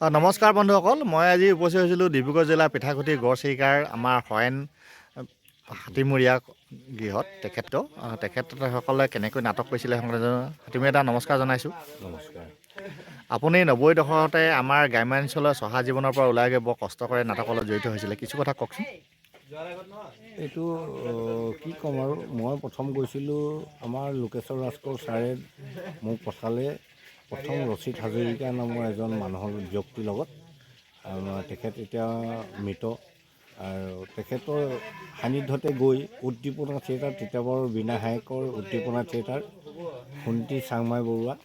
নমস্কাৰ বন্ধুসকল, মই আজি উপস্থিত হৈছিলোঁ ডিব্ৰুগড় জিলাৰ পিঠাগুটি গড়চিৰিকাৰ আমাৰ হৰেণ হাতীমূৰীয়া গৃহত। তেখেতসকলে কেনেকৈ নাটক কৰিছিলে হাতীমূৰীয়া নমস্কাৰ জনাইছোঁ। নমস্কাৰ। আপুনি 90 দশকতে আমাৰ গ্ৰাম্যাঞ্চলৰ চহা জীৱনৰ পৰা ওলাই গৈ বৰ কষ্ট কৰে নাটকৰ লগত জড়িত হৈছিলে, কিছু কথা কওকচোন। এইটো কি ক'ম আৰু, মই প্ৰথম গৈছিলোঁ আমাৰ লোকেশ্বৰ ৰাজকোঁৱৰ ছাৰে মোক পঠালে প্ৰথম ৰচিদ হাজৰিকা নামৰ এজন মানুহৰ ব্যক্তিৰ লগত। তেখেত এতিয়া মৃত, আৰু তেখেতৰ সান্নিধ্যতে গৈ উদ্দীপনা থিয়েটাৰ, তিতাবৰ বীণা হায়েকৰ উদ্দীপনা থিয়েটাৰ, সুনীতি চাংমাই বৰুৱা,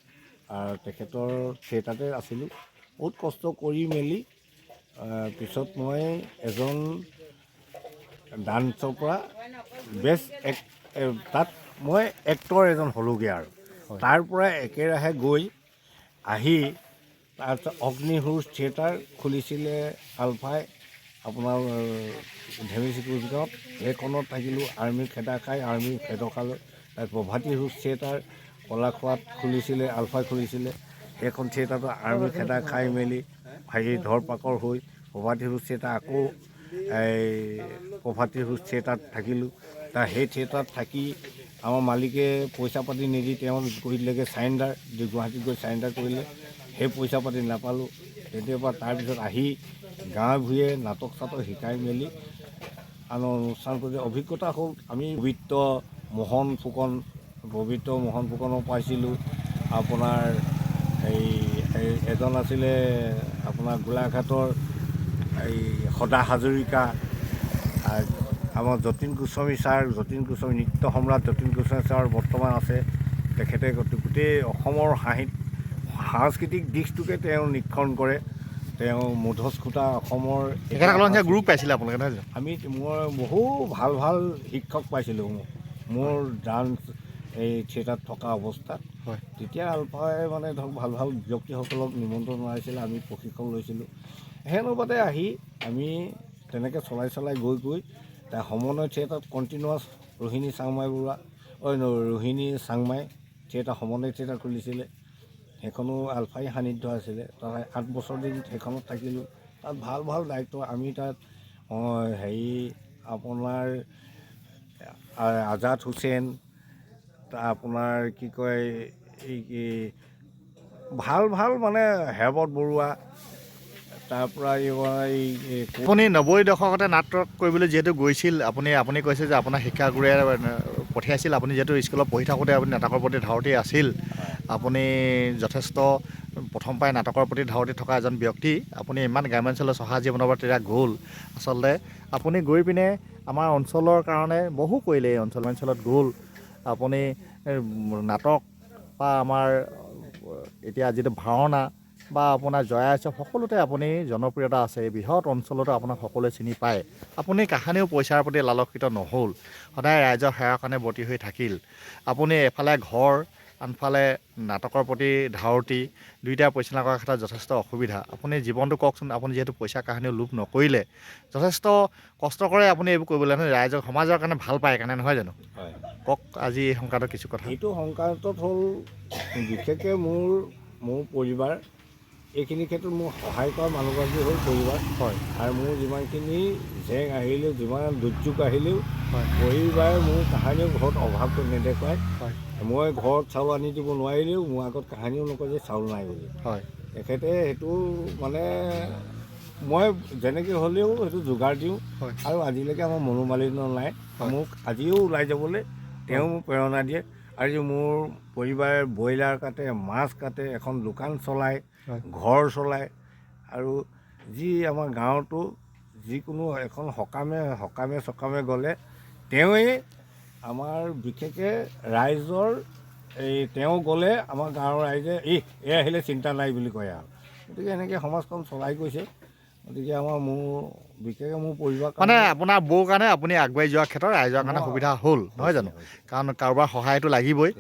আৰু তেখেতৰ থিয়েটাৰতে আছিলোঁ। বহুত কষ্ট কৰি মেলি পিছত মই এজন ডান্সৰ পৰা তাত মই এক্টৰ এজন হ'লোগৈ, আৰু তাৰ পৰা একেৰাহে গৈ আহি তাৰপিছত অগ্নিসুৰ থিয়েটাৰ খুলিছিলে আলফাই আপোনাৰ ধেমেচি কোচগাঁৱত। সেইখনত থাকিলোঁ, আৰ্মি খেদা খাই আৰ্মি খেদা খালোঁ। তাৰ প্ৰভাতী সুৰ থিয়েটাৰ কলাখোৱাত খুলিছিলে, আলফাই খুলিছিলে। সেইখন থিয়েটাৰটো আৰ্মি খেদা খাই মেলি ধৰপাকৰ হৈ প্ৰভাতী সুৰ থিয়েটাৰ আকৌ প্ৰভাতী সুৰ থিয়েটাৰত থাকিলোঁ। সেই থিয়েটাৰত থাকি আমাৰ মালিকে পইচা পাতি নিদি তেওঁ কৰিলেগৈ চাৰেণ্ডাৰ, গুৱাহাটীত গৈ চাৰেণ্ডাৰ কৰিলে। সেই পইচা পাতি নাপালোঁ। তেতিয়াৰ তাৰপিছত আহি গাঁৱে ভূঞে নাটক চাটক শিকাই মেলি অনুষ্ঠান কৰি অভিজ্ঞতা হ'ল। আমি পবিত্ৰ মোহন ফুকনৰ পাইছিলোঁ। আপোনাৰ এজন আছিলে আপোনাৰ গোলাঘাটৰ সদা হাজৰিকা, আমাৰ যতীন গোস্বামী ছাৰ, নৃত্য সম্ৰাট যতীন গোস্বামী ছাৰ বৰ্তমান আছে। তেখেতে গোটেই অসমৰ সাংস্কৃতিক দিশটোকে তেওঁ নিৰীক্ষণ কৰে। তেওঁ মুধচ খুটা অসমৰ গ্ৰুপ পাইছিলে আপোনালোকে নহয় জানো? মই বহু ভাল ভাল শিক্ষক পাইছিলোঁ মোৰ ডান্স থিয়েটাৰত থকা অৱস্থাত। হয়, তেতিয়া আলফাই ধৰক ভাল ভাল ব্যক্তিসকলক নিমন্ত্ৰণ জনাইছিলে, আমি প্ৰশিক্ষণ লৈছিলোঁ। সেই অনুপাতে আহি আমি তেনেকৈ চলাই গৈ তাৰ সমন্বয় থিয়েটাৰত কণ্টিনিউৱাছ ৰোহিণী চাংমাই থিয়েটাৰ সমন্বয় থিয়েটাৰ খুলিছিলে। সেইখনো আলফাই সান্নিধ্য আছিলে। তাত 8 বছৰ দিন সেইখনত থাকিলোঁ। তাত ভাল ভাল দায়িত্ব। আমি তাত আপোনাৰ আজাদ হুছেইন, আপোনাৰ কি কয় ভাল হেমন্ত বৰুৱা, তাৰপৰা আপুনি 90 দশকতে নাটক কৰিবলৈ যিহেতু গৈছিল, আপুনি কৈছে যে আপোনাৰ শিক্ষাগুৰুৱে পঠিয়াইছিল। আপুনি যিহেতু স্কুলত পঢ়ি থাকোঁতে আপুনি নাটকৰ প্ৰতি ধাউতি আছিল। আপুনি যথেষ্ট প্ৰথম পৰাই নাটকৰ প্ৰতি ধাউতি থকা এজন ব্যক্তি। আপুনি ইমান গ্ৰাম্যাঞ্চলৰ চহা জীৱনৰ পৰা তেতিয়া গ'ল। আচলতে আপুনি গৈ পিনে আমাৰ অঞ্চলৰ কাৰণে বহু কৰিলে। এই অঞ্চলত গ'ল আপুনি নাটক বা আমাৰ এতিয়া যিটো ভাওনা বা আপোনাৰ জয়া উৎসৱ, সকলোতে আপুনি জনপ্ৰিয়তা আছে। এই বৃহৎ অঞ্চলতো আপোনাক সকলোৱে চিনি পায়। আপুনি কাহানিও পইচাৰ প্ৰতি লালসিত নহ'ল, সদায় ৰাইজৰ সেৱাৰ কাৰণে বৰ্তি হৈ থাকিল। আপুনি এফালে ঘৰ, আনফালে নাটকৰ প্ৰতি ধাউতি, দুয়োটা পৰিচালনা কৰাৰ ক্ষেত্ৰত যথেষ্ট অসুবিধা। আপুনি জীৱনটো কওকচোন। আপুনি যিহেতু পইচা কাহানিও লোভ নকৰিলে, যথেষ্ট কষ্ট কৰে আপুনি এইবোৰ কৰিবলৈ, নহয় ৰাইজৰ সমাজৰ কাৰণে ভাল পায় কাৰণে, নহয় জানো? হয়। কওক আজি এই সংক্ৰান্তত কিছু কথা। এইটো সংক্ৰান্তত হ'ল বিশেষকৈ মোৰ পৰিবাৰ, এইখিনি ক্ষেত্ৰত মোৰ সহায় কৰা মানুহগৰাকী হ'ল পৰিবাৰ। হয়। আৰু মোৰ যিমানখিনি জেং আহিলেও, যিমান দুৰ্যোগ আহিলেও, হয়, পৰিবাৰে মোৰ কাহানিও ঘৰত অভাৱটো নেদেখুৱায়। হয়, মই ঘৰত চাউল আনি দিব নোৱাৰিলেও মোৰ আগত কাহানিও নকয় যে চাউল নাই বুলি। হয়, তেখেতে সেইটো মই যেনেকৈ হ'লেও সেইটো যোগাৰ দিওঁ। হয়, আৰু আজিলৈকে আমাৰ মনোমালিন্য নাই। মোক আজিও ওলাই যাবলৈ তেওঁ মোক প্ৰেৰণা দিয়ে। আৰু মোৰ পৰিবাৰে ব্ৰইলাৰ কাটে, মাছ কাটে, এখন দোকান চলায়, ঘৰ চলায়। আৰু যি আমাৰ গাঁৱতো যিকোনো এখন সকামে গ'লে তেওঁৱেই আমাৰ বিশেষকৈ ৰাইজৰ তেওঁ গ'লে আমাৰ গাঁৱৰ ৰাইজে এই আহিলে চিন্তা নাই বুলি কয় আৰু। গতিকে এনেকৈ সমাজখন চলাই গৈছে। গতিকে বিশেষকৈ মোৰ পৰিবাৰ আপোনাৰ বৌৰ কাৰণে আপুনি আগুৱাই যোৱাৰ ক্ষেত্ৰত ৰাইজৰ কাৰণে সুবিধা হ'ল, নহয় জানো? কাৰণ কাৰোবাৰ সহায়টো লাগিবই।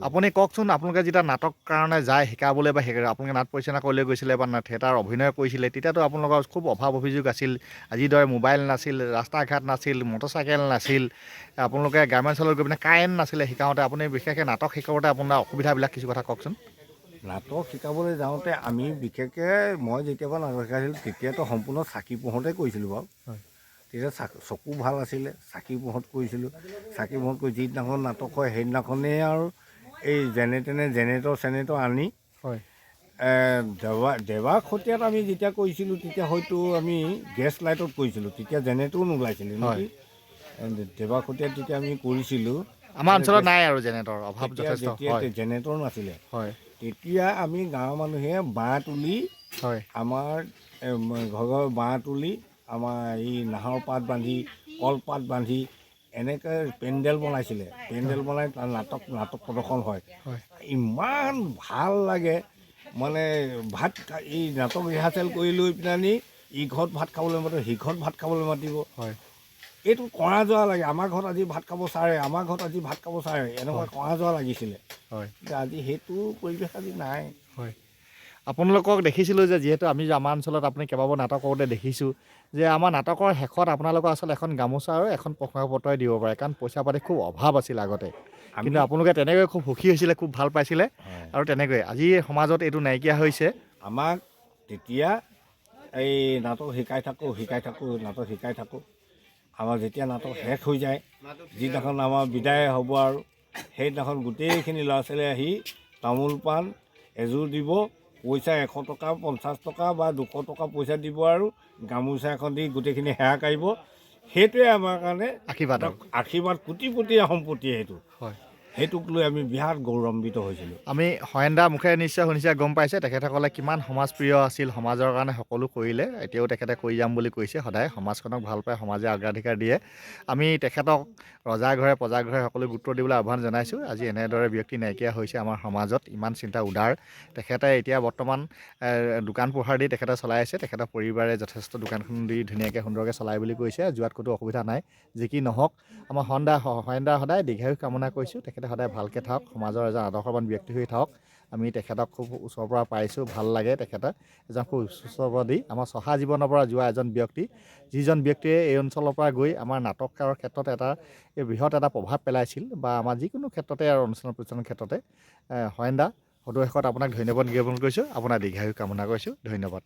আপুনি কওকচোন, আপোনালোকে যেতিয়া নাটক কাৰণে যায় শিকাবলৈ বা আপোনালোকে নাট পৰিচালনা কৰিবলৈ গৈছিলে বা থিয়েটাৰ অভিনয় কৰিছিলে, তেতিয়াতো আপোনালোকৰ খুব অভাৱ অভিযোগ আছিল। আজিৰ দৰে মোবাইল নাছিল, ৰাস্তা ঘাট নাছিল, মটৰচাইকেল নাছিল। আপোনালোকে গ্ৰাম্যাঞ্চলত গৈ পিনে কাৰেণ্ট নাছিলে শিকাওঁতে। আপুনি বিশেষকৈ নাটক শিকাওঁতে আপোনাৰ অসুবিধাবিলাক কিছু কথা কওকচোন। নাটক শিকাবলৈ যাওঁতে আমি বিশেষকৈ মই যেতিয়াবা নাটক শিকাইছিলোঁ তেতিয়াতো সম্পূৰ্ণ চাকি পোহৰতে কৰিছিলোঁ বাৰু। হয়। তেতিয়া চকু ভাল আছিলে, চাকি পোহৰত কৰিছিলোঁ। চাকি পোহৰত কৰি যিদিনাখন নাটক হয় সেইদিনাখনেই আৰু এই যেনে তেনে জেনেৰেটৰ আনি হয়। দেৱাখতীয়াত আমি যেতিয়া কৰিছিলোঁ তেতিয়া হয়তো আমি গেছ লাইটত কৰিছিলোঁ, তেতিয়া জেনেৰেটৰো নোলাইছিলে নেকি। দেৱাখতীয়াত যেতিয়া আমি কৰিছিলোঁ আমাৰ অঞ্চলত নাই আৰু জেনেৰেটৰ অভাৱ তেতিয়া যথেষ্ট। যেতিয়া হয়। জেনেৰেটৰ নাছিলে, হয়। তেতিয়া আমি গাঁৱৰ মানুহে বাঁহ তুলি হয়। আমাৰ ঘৰৰ বাঁহ তুলি আমাৰ এই নাহৰ পাত বান্ধি কলপাত বান্ধি এনেকৈ পেণ্ডেল বনাইছিলে। পেণ্ডেল বনাই তাত নাটক প্ৰদৰ্শন হয়। ইমান ভাল লাগে মানে এই নাটক ৰিহাৰ্চেল কৰি লৈ পেলানি ইঘৰত ভাত খাবলৈ মাতিব, সিঘৰত ভাত খাবলৈ মাতিব। হয়। এইটো কৰা যোৱা লাগে, আমাৰ ঘৰত আজি ভাত খাব ছাৰে, আমাৰ ঘৰত আজি ভাত খাব ছাৰে, এনেকুৱা কৰা যোৱা লাগিছিলে। হয়। কিন্তু আজি সেইটো পৰিৱেশ আজি নাই। হয়। আপোনালোকক দেখিছিলোঁ যে যিহেতু আমি আমাৰ অঞ্চলত আপুনি কেইবাবাৰো নাটক কৰোঁতে দেখিছোঁ যে আমাৰ নাটকৰ শেষত আপোনালোকৰ আচলতে এখন গামোচা আৰু এখন প্ৰশংসাপত্ৰই দিব পাৰে, কাৰণ পইচা পাতি খুব অভাৱ আছিল আগতে। কিন্তু আপোনালোকে তেনেকৈ খুব সুখী হৈছিলে, খুব ভাল পাইছিলে। আৰু তেনেকৈ আজি সমাজত এইটো নাইকিয়া হৈছে। আমাক তেতিয়া এই নাটক শিকাই থাকোঁ। আমাৰ যেতিয়া নাটক শেষ হৈ যায়, যিদিনাখন আমাৰ বিদায় হ'ব আৰু সেইদিনাখন গোটেইখিনি ল'ৰা ছোৱালী আহি তামোল পাণ এযোৰ দিব, পইচা 100 টকা 50 টকা বা 200 টকা পইচা দিব আৰু গামোচা এখন দি গোটেইখিনি সেৱা কাঢ়িব। সেইটোৱে আমাৰ কাৰণে আশীৰ্বাদ কোটিপটীয়া সম্পত্তি সেইটো। হয়। সেইটোক লৈ আমি বিৰাট গৌৰৱান্বিত হৈছিলোঁ। আমি হৰেণ মুখেৰে নিশ্চয় শুনিছে, গম পাইছে তেখেতসকলে কিমান সমাজপ্ৰিয় আছিল, সমাজৰ কাৰণে সকলো কৰিলে। এতিয়াও তেখেতে কৰি যাম বুলি কৈছে, সদায় সমাজখনক ভাল পায়, সমাজে অগ্ৰাধিকাৰ দিয়ে। আমি তেখেতক ৰজা ঘৰে প্ৰজা ঘৰে সকলো গুৰুত্ব দিবলৈ আহ্বান জনাইছোঁ। আজি এনেদৰে ব্যক্তি নাইকিয়া হৈছে আমাৰ সমাজত, ইমান চিন্তা উদাৰ। তেখেতে এতিয়া বৰ্তমান দোকান পোহাৰ দি তেখেতে চলাই আছে। তেখেতৰ পৰিবাৰে যথেষ্ট দোকানখন দি ধুনীয়াকৈ সুন্দৰকৈ চলাই বুলি কৈছে, যোৱাত ক'তো অসুবিধা নাই। যি কি নহওক, আমাৰ হৰেণ সদায় দীৰ্ঘায়ু কামনা কৰিছোঁ। তেখেতে সদায় ভালকৈ থাকক, সমাজৰ এজন আদৰ্শৱান ব্যক্তি হৈ থাকক। আমি তেখেতক খুব ওচৰৰ পৰা পাইছোঁ, ভাল লাগে। তেখেতে এজন খুব উচ্চবাদী, আমাৰ চহা জীৱনৰ পৰা যোৱা এজন ব্যক্তি, যিজন ব্যক্তিয়ে এই অঞ্চলৰ পৰা গৈ আমাৰ নাটকৰ ক্ষেত্ৰত বৃহৎ এটা প্ৰভাৱ পেলাইছিল, বা আমাৰ যিকোনো ক্ষেত্ৰতে আৰু অনুষ্ঠান প্ৰতিষ্ঠানৰ ক্ষেত্ৰতে। হৰেণ সদৌ শেষত আপোনাক ধন্যবাদ জ্ঞাপন কৰিছোঁ, আপোনাৰ দীৰ্ঘায়ু কামনা কৰিছোঁ। ধন্যবাদ।